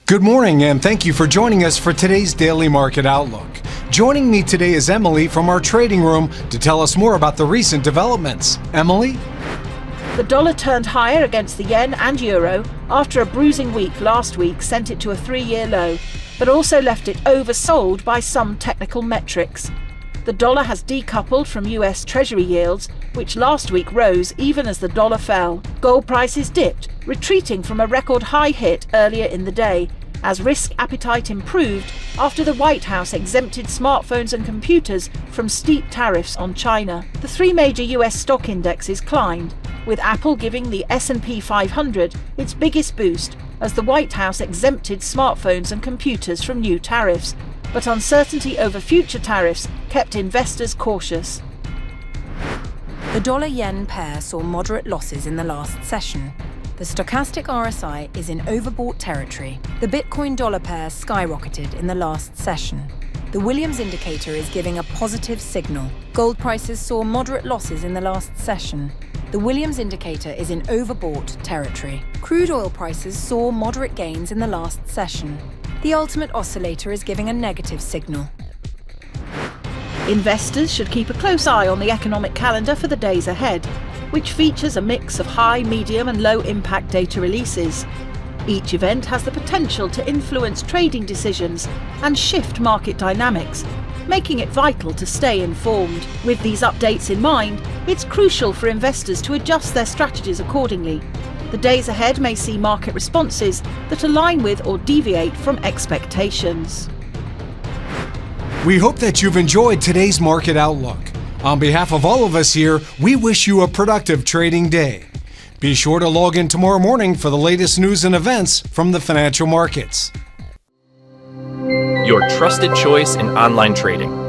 Good morning, and thank you for joining us for today's Daily Market Outlook. Joining me today is Emily from our trading room to tell us more about the recent developments. Emily? The dollar turned higher against the yen and euro after a bruising week last week sent it to a 3-year low, but also left it oversold by some technical metrics. The dollar has decoupled from US Treasury yields, which last week rose even as the dollar fell. Gold prices dipped, retreating from a record high hit earlier in the day, as risk appetite improved after the White House exempted smartphones and computers from steep tariffs on China. The 3 major US stock indexes climbed, with Apple giving the S&P 500 its biggest boost as the White House exempted smartphones and computers from new tariffs, but uncertainty over future tariffs kept investors cautious. The dollar-yen pair saw moderate losses in the last session. The stochastic RSI is in overbought territory. The Bitcoin-dollar pair skyrocketed in the last session. The Williams indicator is giving a positive signal. Gold prices saw moderate losses in the last session. The Williams indicator is in overbought territory. Crude oil prices saw moderate gains in the last session. The ultimate oscillator is giving a negative signal. Investors should keep a close eye on the economic calendar for the days ahead, which features a mix of high, medium and low impact data releases. Each event has the potential to influence trading decisions and shift market dynamics, making it vital to stay informed. With these updates in mind, it's crucial for investors to adjust their strategies accordingly. The days ahead may see market responses that align with or deviate from expectations. We hope that you've enjoyed today's Market Outlook. On behalf of all of us here, we wish you a productive trading day. Be sure to log in tomorrow morning for the latest news and events from the financial markets. Your trusted choice in online trading.